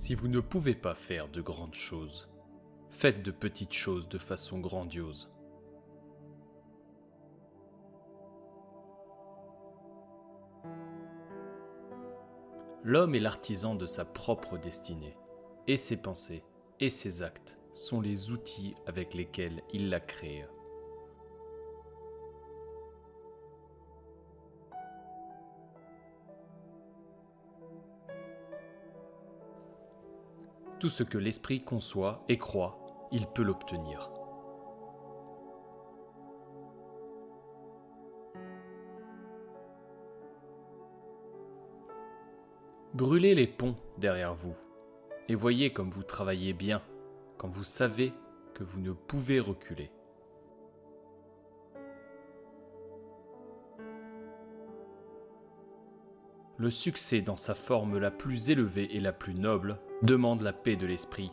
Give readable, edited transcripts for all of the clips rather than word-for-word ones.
Si vous ne pouvez pas faire de grandes choses, faites de petites choses de façon grandiose. L'homme est l'artisan de sa propre destinée, et ses pensées et ses actes sont les outils avec lesquels il la crée. Tout ce que l'esprit conçoit et croit, il peut l'obtenir. Brûlez les ponts derrière vous et voyez comme vous travaillez bien quand vous savez que vous ne pouvez reculer. Le succès dans sa forme la plus élevée et la plus noble demande la paix de l'esprit,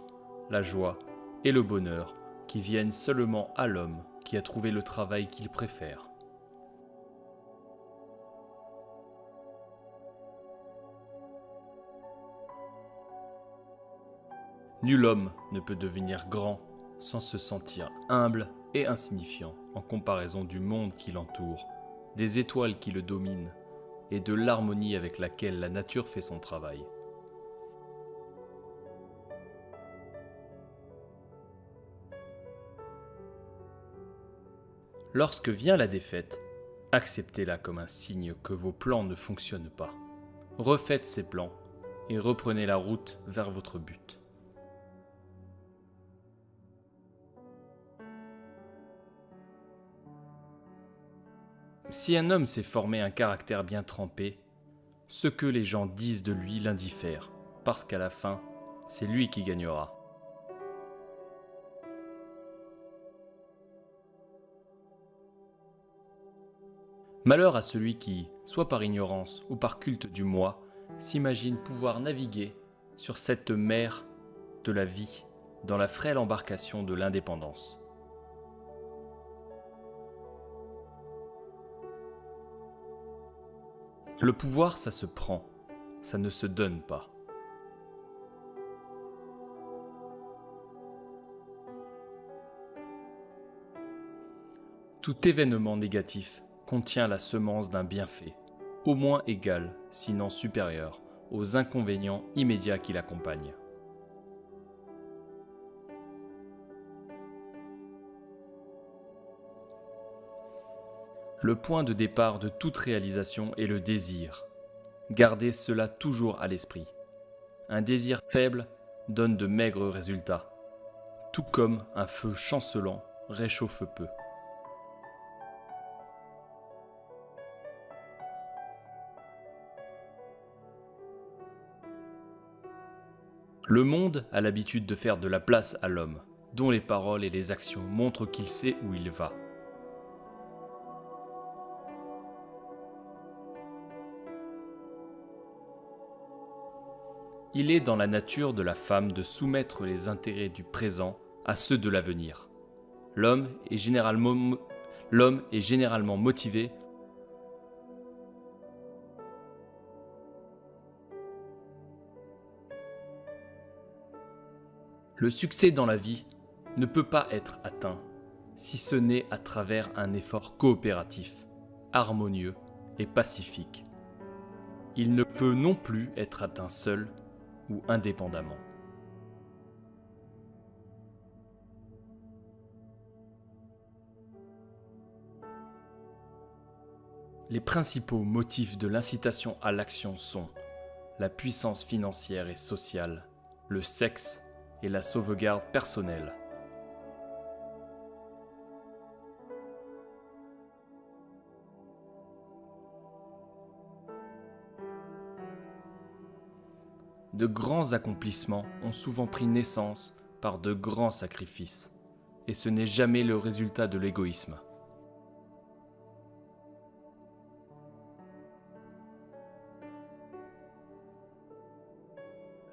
la joie et le bonheur qui viennent seulement à l'homme qui a trouvé le travail qu'il préfère. Nul homme ne peut devenir grand sans se sentir humble et insignifiant en comparaison du monde qui l'entoure, des étoiles qui le dominent et de l'harmonie avec laquelle la nature fait son travail. Lorsque vient la défaite, acceptez-la comme un signe que vos plans ne fonctionnent pas. Refaites ces plans et reprenez la route vers votre but. Si un homme s'est formé un caractère bien trempé, ce que les gens disent de lui l'indiffère, parce qu'à la fin, c'est lui qui gagnera. Malheur à celui qui, soit par ignorance ou par culte du moi, s'imagine pouvoir naviguer sur cette mer de la vie dans la frêle embarcation de l'indépendance. Le pouvoir, ça se prend, ça ne se donne pas. Tout événement négatif contient la semence d'un bienfait, au moins égal, sinon supérieur, aux inconvénients immédiats qui l'accompagnent. Le point de départ de toute réalisation est le désir. Gardez cela toujours à l'esprit. Un désir faible donne de maigres résultats, tout comme un feu chancelant réchauffe peu. Le monde a l'habitude de faire de la place à l'homme, dont les paroles et les actions montrent qu'il sait où il va. Il est dans la nature de la femme de soumettre les intérêts du présent à ceux de l'avenir. L'homme est généralement motivé. Le succès dans la vie ne peut pas être atteint si ce n'est à travers un effort coopératif, harmonieux et pacifique. Il ne peut non plus être atteint seul ou indépendamment. Les principaux motifs de l'incitation à l'action sont la puissance financière et sociale, le sexe et la sauvegarde personnelle. De grands accomplissements ont souvent pris naissance par de grands sacrifices, et ce n'est jamais le résultat de l'égoïsme.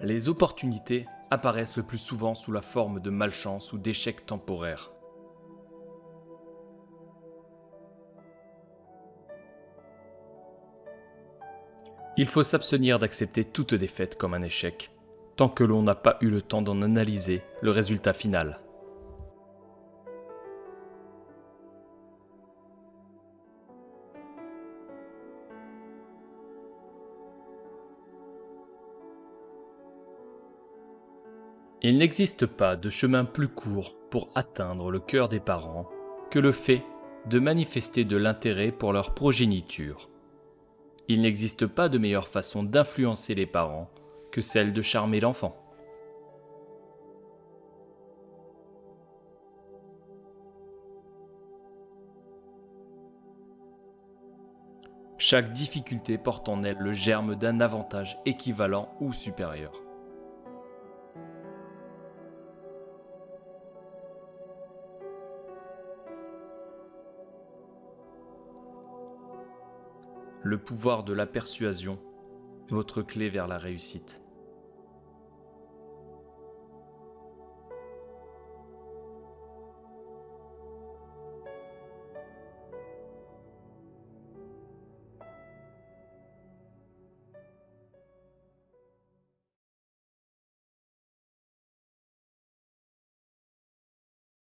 Les opportunités apparaissent le plus souvent sous la forme de malchance ou d'échecs temporaires. Il faut s'abstenir d'accepter toute défaite comme un échec. tant que l'on n'a pas eu le temps d'en analyser le résultat final. Il n'existe pas de chemin plus court pour atteindre le cœur des parents que le fait de manifester de l'intérêt pour leur progéniture. Il n'existe pas de meilleure façon d'influencer les parents que celle de charmer l'enfant. Chaque difficulté porte en elle le germe d'un avantage équivalent ou supérieur. Le pouvoir de la persuasion, votre clé vers la réussite.